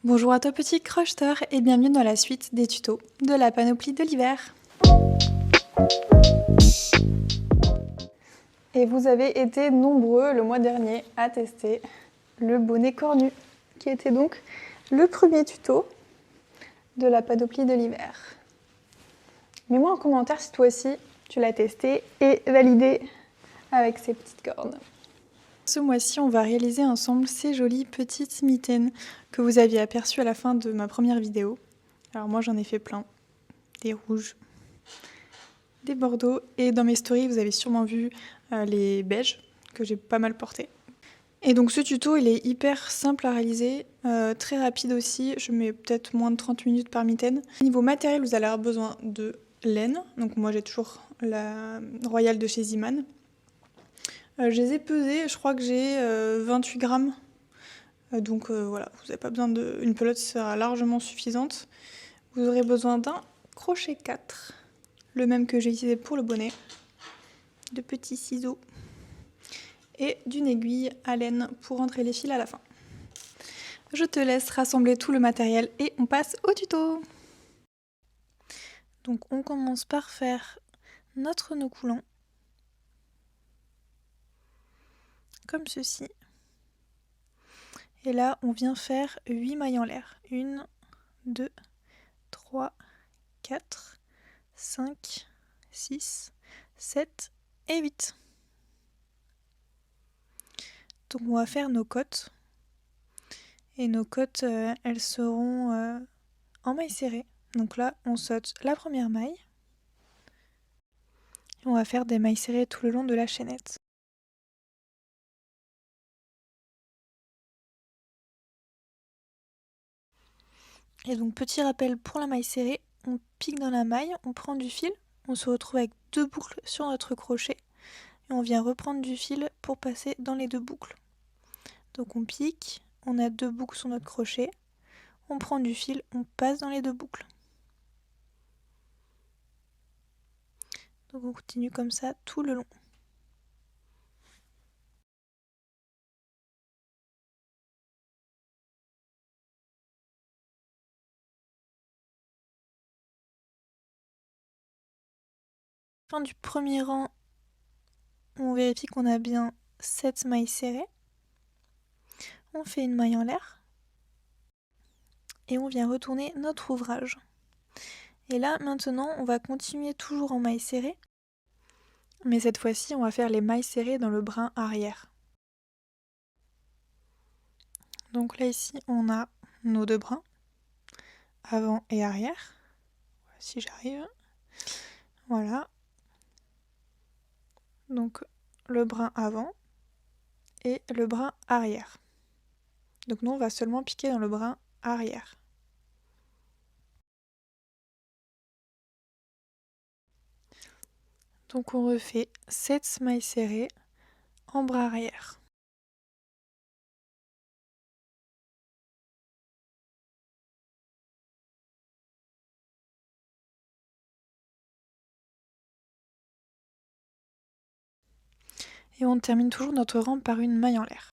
Bonjour à toi petit crocheteur et bienvenue dans la suite des tutos de la panoplie de l'hiver. Et vous avez été nombreux le mois dernier à tester le bonnet cornu, qui était donc le premier tuto de la panoplie de l'hiver. Mets-moi en commentaire si toi aussi tu l'as testé et validé avec ces petites cornes. Ce mois-ci, on va réaliser ensemble ces jolies petites mitaines que vous aviez aperçues à la fin de ma première vidéo. Alors moi j'en ai fait plein, des rouges, des bordeaux et dans mes stories vous avez sûrement vu les beiges que j'ai pas mal portés. Et donc ce tuto il est hyper simple à réaliser, très rapide aussi, je mets peut-être moins de 30 minutes par mitaine. Niveau matériel vous allez avoir besoin de laine, donc moi j'ai toujours la Royale de chez Ziman. Je les ai pesés, je crois que j'ai 28 grammes. Donc voilà, vous n'avez pas besoin d'une pelote, sera largement suffisante. Vous aurez besoin d'un crochet 4, le même que j'ai utilisé pour le bonnet, de petits ciseaux et d'une aiguille à laine pour rentrer les fils à la fin. Je te laisse rassembler tout le matériel et on passe au tuto. Donc on commence par faire notre nœud coulant, comme ceci. Et là, on vient faire 8 mailles en l'air. 1, 2, 3, 4, 5, 6, 7 et 8. Donc on va faire nos côtes. Et nos côtes, elles seront en maille serrée. Donc là, on saute la première maille. Et on va faire des mailles serrées tout le long de la chaînette. Et donc petit rappel pour la maille serrée, on pique dans la maille, on prend du fil, on se retrouve avec 2 boucles sur notre crochet et on vient reprendre du fil pour passer dans les 2 boucles. Donc on pique, on a 2 boucles sur notre crochet, on prend du fil, on passe dans les 2 boucles. Donc on continue comme ça tout le long. Fin du premier rang, on vérifie qu'on a bien 7 mailles serrées. On fait une maille en l'air et on vient retourner notre ouvrage. Et là maintenant on va continuer toujours en maille serrée, mais cette fois-ci on va faire les mailles serrées dans le brin arrière. Donc là ici on a nos 2 brins, avant et arrière, si j'arrive, voilà. Donc le brin avant et le brin arrière. Donc nous on va seulement piquer dans le brin arrière. Donc on refait 7 mailles serrées en bras arrière. Et on termine toujours notre rang par une maille en l'air.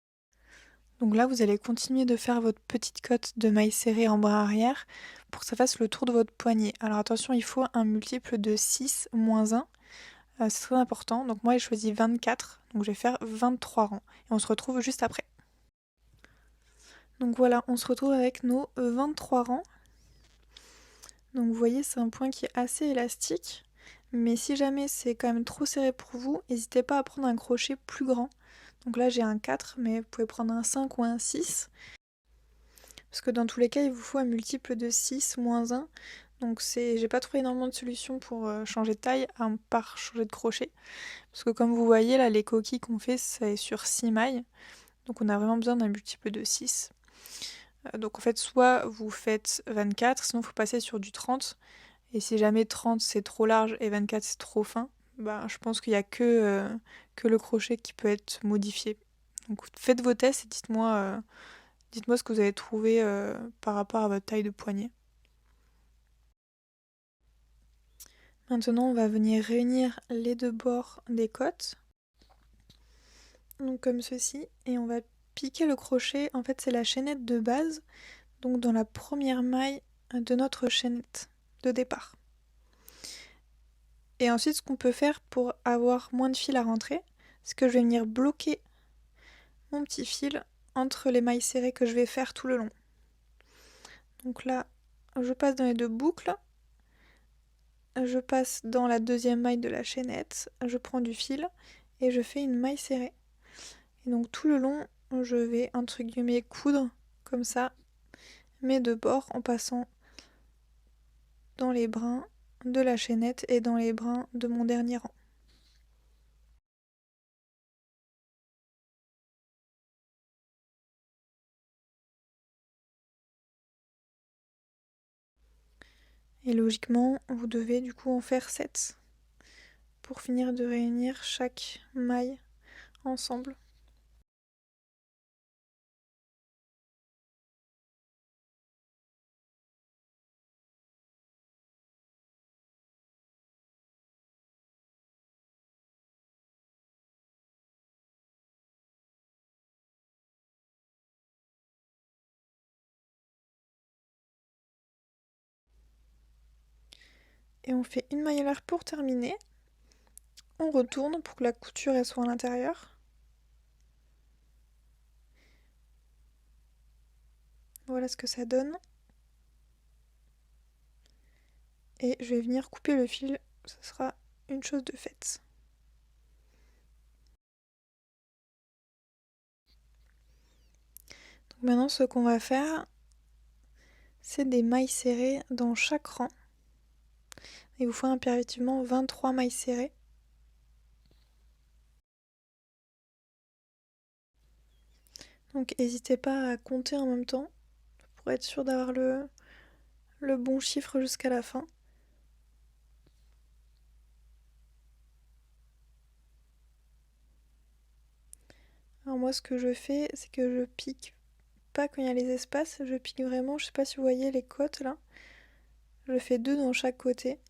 Donc là vous allez continuer de faire votre petite cotte de mailles serrées en bras arrière pour que ça fasse le tour de votre poignet. Alors attention, il faut un multiple de 6 moins 1. C'est très important. Donc moi j'ai choisi 24, donc je vais faire 23 rangs. Et on se retrouve juste après. Donc voilà, on se retrouve avec nos 23 rangs. Donc vous voyez, c'est un point qui est assez élastique. Mais si jamais c'est quand même trop serré pour vous, n'hésitez pas à prendre un crochet plus grand. Donc là j'ai un 4, mais vous pouvez prendre un 5 ou un 6. Parce que dans tous les cas, il vous faut un multiple de 6 moins 1. Donc j'ai pas trouvé énormément de solutions pour changer de taille à part changer de crochet. Parce que comme vous voyez là, les coquilles qu'on fait, c'est sur 6 mailles. Donc on a vraiment besoin d'un multiple de 6. Donc en fait, soit vous faites 24, sinon il faut passer sur du 30. Et si jamais 30 c'est trop large et 24 c'est trop fin, bah, je pense qu'il n'y a que le crochet qui peut être modifié. Donc faites vos tests et dites-moi ce que vous avez trouvé par rapport à votre taille de poignet. Maintenant, on va venir réunir les 2 bords des côtes. Donc comme ceci. Et on va piquer le crochet. En fait, c'est la chaînette de base. donc dans la première maille de notre chaînette de départ. Et ensuite, ce qu'on peut faire pour avoir moins de fil à rentrer, c'est que je vais venir bloquer mon petit fil entre les mailles serrées que je vais faire tout le long. Donc là, je passe dans les deux boucles, je passe dans la deuxième maille de la chaînette, je prends du fil et je fais une maille serrée. Et donc tout le long, je vais entre guillemets coudre comme ça mes deux bords en passant dans les brins de la chaînette et dans les brins de mon dernier rang. Et logiquement, vous devez du coup en faire 7 pour finir de réunir chaque maille ensemble. Et on fait une maille à l'air pour terminer. On retourne pour que la couture elle soit à l'intérieur. Voilà ce que ça donne. Et je vais venir couper le fil, ce sera une chose de faite. Donc maintenant ce qu'on va faire, c'est des mailles serrées dans chaque rang. Il vous faut impérativement 23 mailles serrées. Donc n'hésitez pas à compter en même temps pour être sûr d'avoir le bon chiffre jusqu'à la fin. Alors moi ce que je fais, c'est que je pique pas quand il y a les espaces, je pique vraiment, je sais pas si vous voyez les côtes là. Je fais 2 dans chaque côté.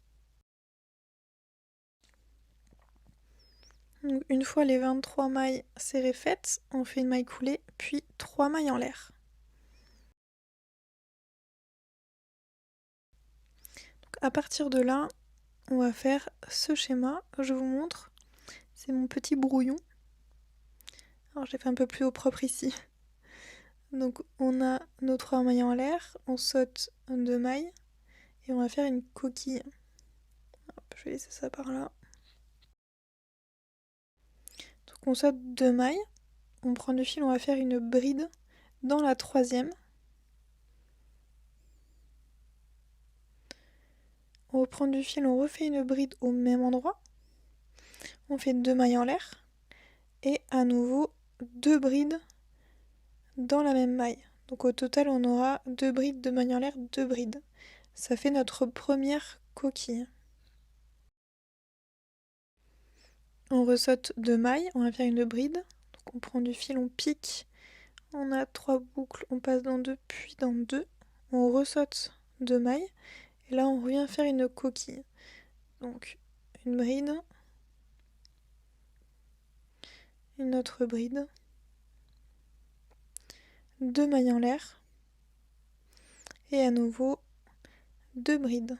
Donc une fois les 23 mailles serrées faites, on fait une maille coulée, puis 3 mailles en l'air. Donc à partir de là, on va faire ce schéma. Je vous montre. C'est mon petit brouillon. Alors j'ai fait un peu plus au propre ici. Donc on a nos 3 mailles en l'air, on saute 2 mailles et on va faire une coquille. Hop, je vais laisser ça par là. Donc on saute 2 mailles, on prend du fil, on va faire une bride dans la troisième. On reprend du fil, on refait une bride au même endroit. On fait 2 mailles en l'air et à nouveau 2 brides dans la même maille. Donc au total on aura 2 brides, 2 mailles en l'air, 2 brides. Ça fait notre première coquille. On ressaute 2 mailles, on va faire une bride. Donc on prend du fil, on pique. On a 3 boucles, on passe dans 2 puis dans 2. On ressaute 2 mailles. Et là on revient faire une coquille. Donc une bride. Une autre bride. 2 mailles en l'air. Et à nouveau 2 brides.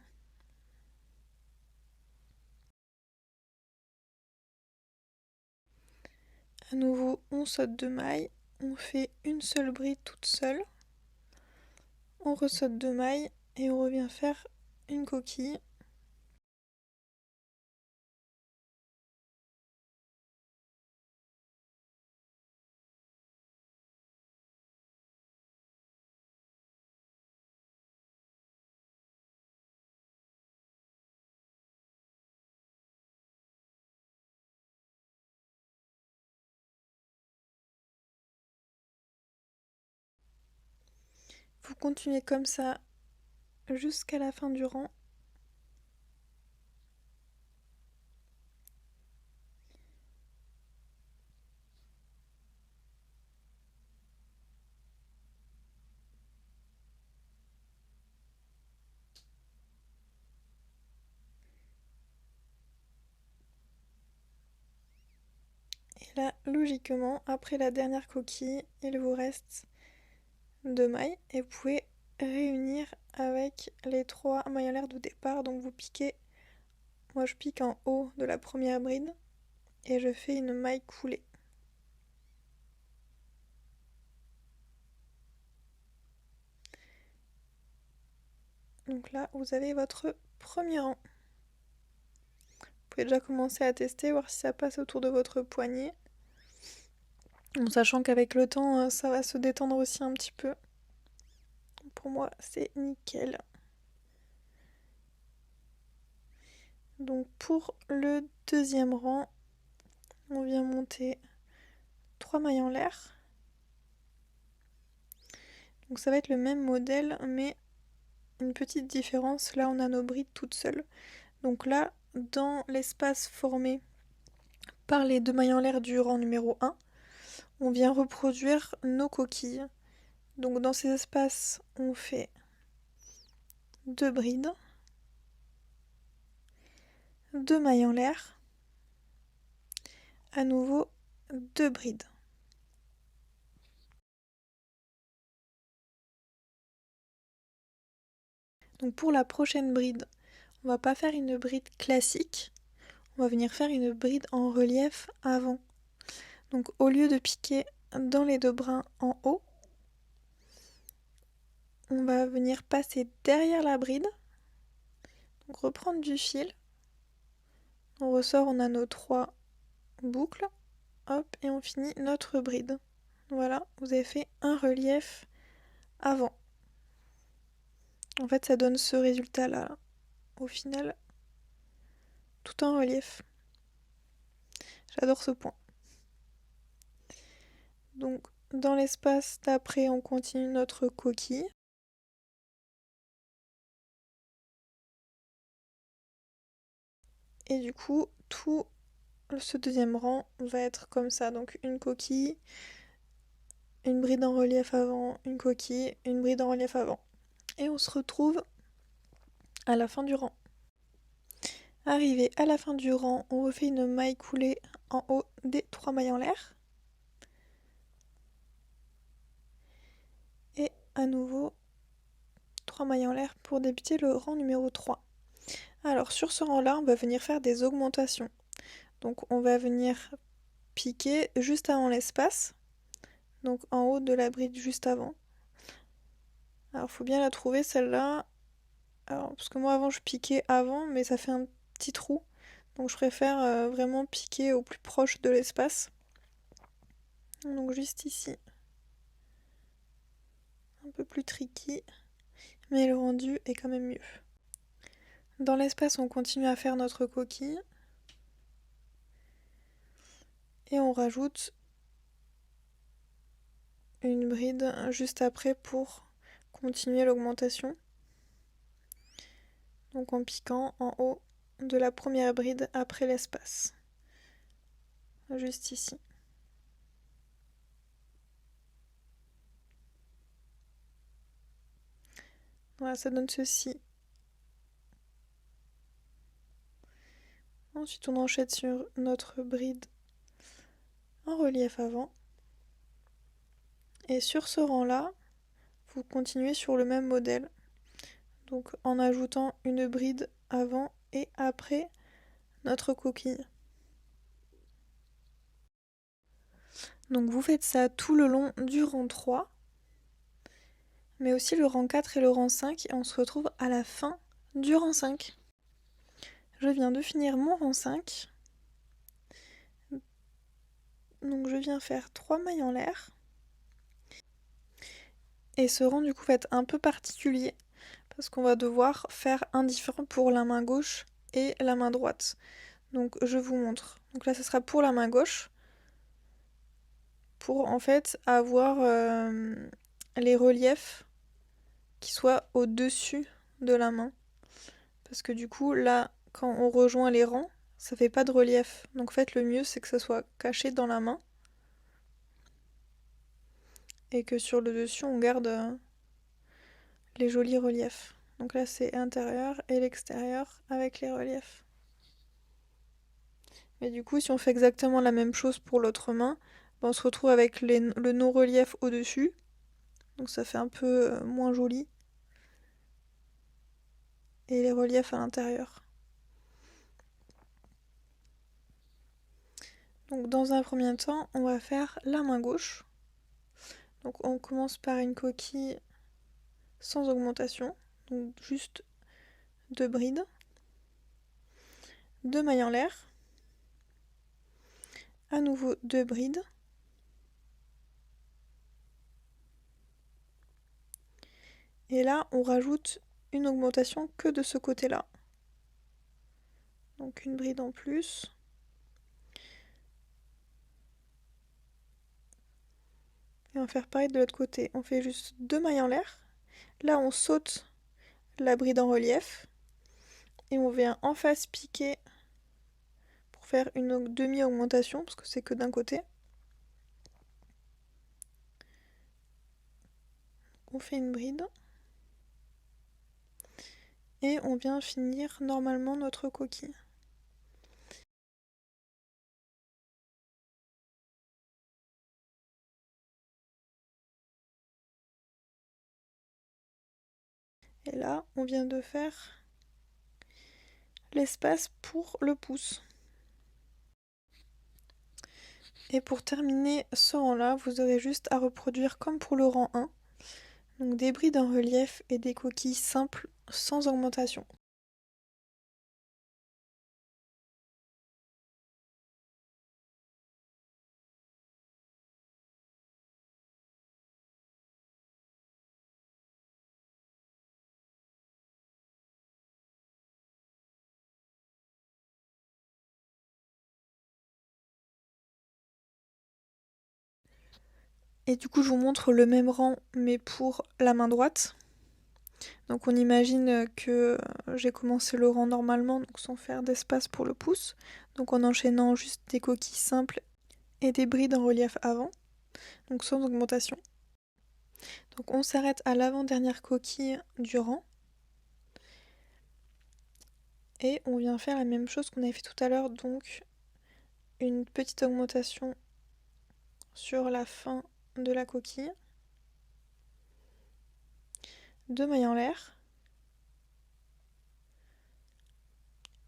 À nouveau, on saute 2 mailles, on fait une seule bride toute seule, on ressaute 2 mailles et on revient faire une coquille. Vous continuez comme ça jusqu'à la fin du rang. Et là, logiquement, après la dernière coquille, il vous reste 2 mailles et vous pouvez réunir avec les 3 mailles en l'air de départ. Donc vous piquez, moi je pique en haut de la première bride et je fais une maille coulée. Donc là vous avez votre premier rang. Vous pouvez déjà commencer à tester, voir si ça passe autour de votre poignet. En sachant qu'avec le temps, ça va se détendre aussi un petit peu. Pour moi, c'est nickel. Donc pour le deuxième rang, on vient monter 3 mailles en l'air. Donc ça va être le même modèle, mais une petite différence. Là, on a nos brides toutes seules. Donc là, dans l'espace formé par les 2 mailles en l'air du rang numéro 1, on vient reproduire nos coquilles. Donc dans ces espaces, on fait 2 brides, 2 mailles en l'air, à nouveau 2 brides. Donc pour la prochaine bride, on va pas faire une bride classique, on va venir faire une bride en relief avant. Donc au lieu de piquer dans les 2 brins en haut, on va venir passer derrière la bride, donc reprendre du fil. On ressort, on a nos 3 boucles, hop, et on finit notre bride. Voilà, vous avez fait un relief avant. En fait, ça donne ce résultat-là, au final, tout en relief. J'adore ce point. Donc, dans l'espace d'après, on continue notre coquille. Et du coup, tout ce deuxième rang va être comme ça. Donc, une coquille, une bride en relief avant, une coquille, une bride en relief avant. Et on se retrouve à la fin du rang. Arrivé à la fin du rang, on refait une maille coulée en haut des 3 mailles en l'air. Et à nouveau 3 mailles en l'air pour débuter le rang numéro 3. Alors sur ce rang là, on va venir faire des augmentations. Donc on va venir piquer juste avant l'espace, donc en haut de la bride juste avant. Alors faut bien la trouver celle-là. Alors parce que moi avant je piquais avant, mais ça fait un petit trou. Donc je préfère vraiment piquer au plus proche de l'espace. Donc juste ici. Un peu plus tricky, mais le rendu est quand même mieux. Dans l'espace, on continue à faire notre coquille. Et on rajoute une bride juste après pour continuer l'augmentation. Donc en piquant en haut de la première bride après l'espace. Juste ici. Voilà, ça donne ceci. Ensuite, on enchaîne sur notre bride en relief avant. Et sur ce rang-là, vous continuez sur le même modèle. Donc en ajoutant une bride avant et après notre coquille. Donc vous faites ça tout le long du rang 3, mais aussi le rang 4 et le rang 5, et on se retrouve à la fin du rang 5. Je viens de finir mon rang 5. Donc je viens faire 3 mailles en l'air. Et ce rang du coup va être un peu particulier, parce qu'on va devoir faire un différent pour la main gauche et la main droite. Donc je vous montre. Donc là ce sera pour la main gauche, pour en fait avoir les reliefs qui soient au-dessus de la main. Parce que du coup là, quand on rejoint les rangs, ça fait pas de relief. Donc en fait le mieux c'est que ça soit caché dans la main. Et que sur le dessus on garde les jolis reliefs. Donc là c'est intérieur et l'extérieur avec les reliefs. Mais du coup si on fait exactement la même chose pour l'autre main, on se retrouve avec le non-relief au-dessus. Donc ça fait un peu moins joli. et les reliefs à l'intérieur. Donc dans un premier temps, on va faire la main gauche. Donc on commence par une coquille sans augmentation, donc juste 2 brides, 2 mailles en l'air, à nouveau 2 brides, et là on rajoute une augmentation que de ce côté-là. Donc une bride en plus. Et on va faire pareil de l'autre côté. On fait juste 2 mailles en l'air. Là on saute la bride en relief. Et on vient en face piquer pour faire une demi-augmentation, parce que c'est que d'un côté. On fait une bride. Et on vient finir normalement notre coquille. Et là, on vient de faire l'espace pour le pouce. Et pour terminer ce rang-là, vous aurez juste à reproduire comme pour le rang 1. Donc des brides en relief et des coquilles simples sans augmentation. Et du coup, je vous montre le même rang, mais pour la main droite. Donc on imagine que j'ai commencé le rang normalement, donc sans faire d'espace pour le pouce. Donc en enchaînant juste des coquilles simples et des brides en relief avant, donc sans augmentation. Donc on s'arrête à l'avant-dernière coquille du rang. Et on vient faire la même chose qu'on avait fait tout à l'heure, donc une petite augmentation sur la fin de la coquille. 2 mailles en l'air.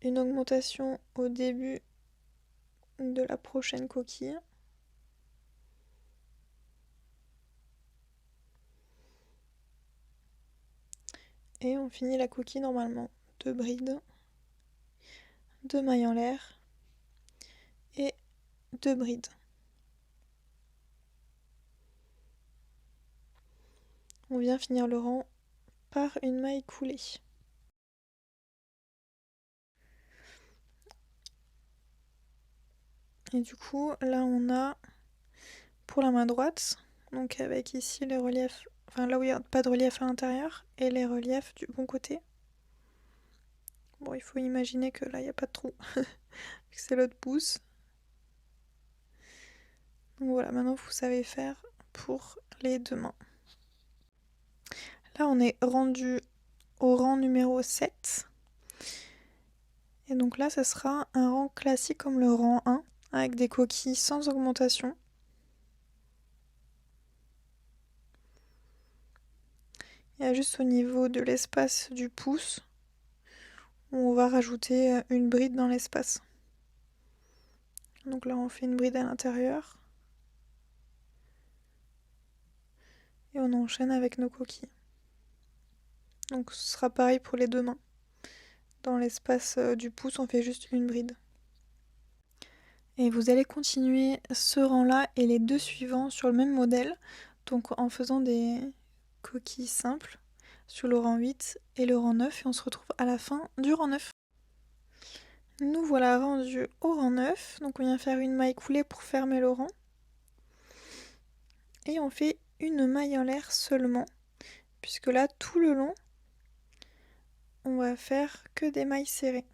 Une augmentation au début de la prochaine coquille. Et on finit la coquille normalement. 2 brides, 2 mailles en l'air et 2 brides. On vient finir le rang par une maille coulée. Et du coup, là on a pour la main droite, donc avec ici les reliefs, enfin là où il n'y a pas de relief à l'intérieur, et les reliefs du bon côté. Bon, il faut imaginer que là il n'y a pas de trou, c'est l'autre pouce. Donc voilà, maintenant vous savez faire pour les deux mains. Là on est rendu au rang numéro 7. Et donc là, ça sera un rang classique comme le rang 1, avec des coquilles sans augmentation. Il y a juste au niveau de l'espace du pouce où on va rajouter une bride dans l'espace. Donc là, on fait une bride à l'intérieur. Et on enchaîne avec nos coquilles. Donc ce sera pareil pour les deux mains. Dans l'espace du pouce, on fait juste une bride. Et vous allez continuer ce rang-là et les deux suivants sur le même modèle. Donc en faisant des coquilles simples sur le rang 8 et le rang 9. Et on se retrouve à la fin du rang 9. Nous voilà rendus au rang 9. Donc on vient faire une maille coulée pour fermer le rang. Et on fait une maille en l'air seulement. Puisque là, tout le long, on va faire que des mailles serrées.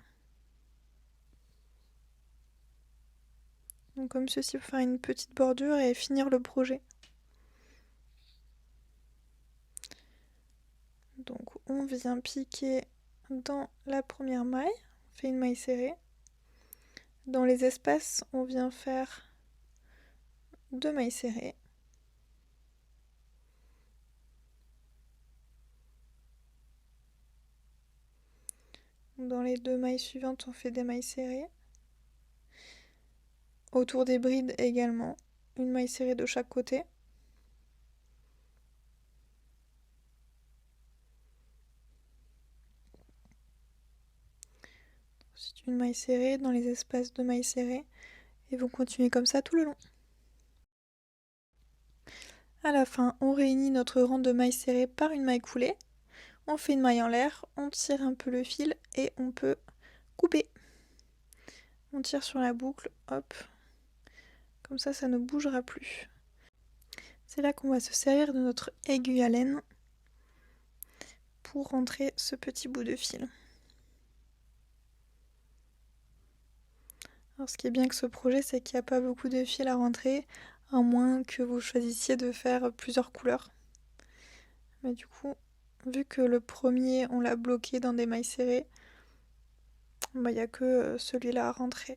Donc comme ceci pour faire une petite bordure et finir le projet. Donc on vient piquer dans la première maille, on fait une maille serrée. Dans les espaces, on vient faire 2 mailles serrées. Dans les 2 mailles suivantes, on fait des mailles serrées. Autour des brides également, une maille serrée de chaque côté. Ensuite une maille serrée dans les espaces de mailles serrées et vous continuez comme ça tout le long. À la fin, on réunit notre rang de mailles serrées par une maille coulée. On fait une maille en l'air, on tire un peu le fil et on peut couper. On tire sur la boucle, hop, comme ça ne bougera plus. C'est là qu'on va se servir de notre aiguille à laine pour rentrer ce petit bout de fil. Alors ce qui est bien avec ce projet, c'est qu'il n'y a pas beaucoup de fil à rentrer, à moins que vous choisissiez de faire plusieurs couleurs. Mais du coup, vu que le premier, on l'a bloqué dans des mailles serrées, il n'y a que celui-là à rentrer.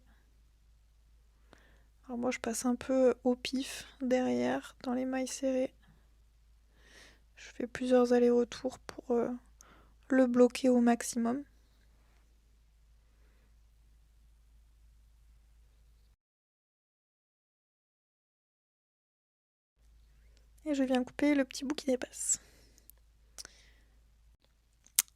Alors moi, je passe un peu au pif derrière, dans les mailles serrées. Je fais plusieurs allers-retours pour le bloquer au maximum. Et je viens couper le petit bout qui dépasse.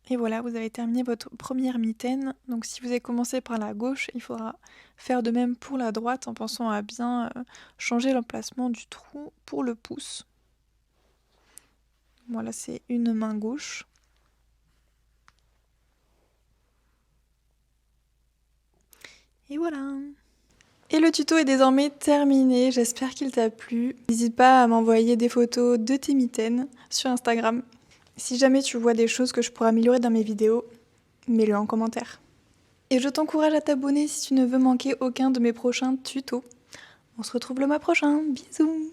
Et voilà, vous avez terminé votre première mitaine. Donc si vous avez commencé par la gauche, il faudra faire de même pour la droite en pensant à bien changer l'emplacement du trou pour le pouce. Voilà, c'est une main gauche. Et voilà. Et le tuto est désormais terminé, j'espère qu'il t'a plu. N'hésite pas à m'envoyer des photos de tes mitaines sur Instagram. Si jamais tu vois des choses que je pourrais améliorer dans mes vidéos, mets-le en commentaire. Et je t'encourage à t'abonner si tu ne veux manquer aucun de mes prochains tutos. On se retrouve le mois prochain, bisous!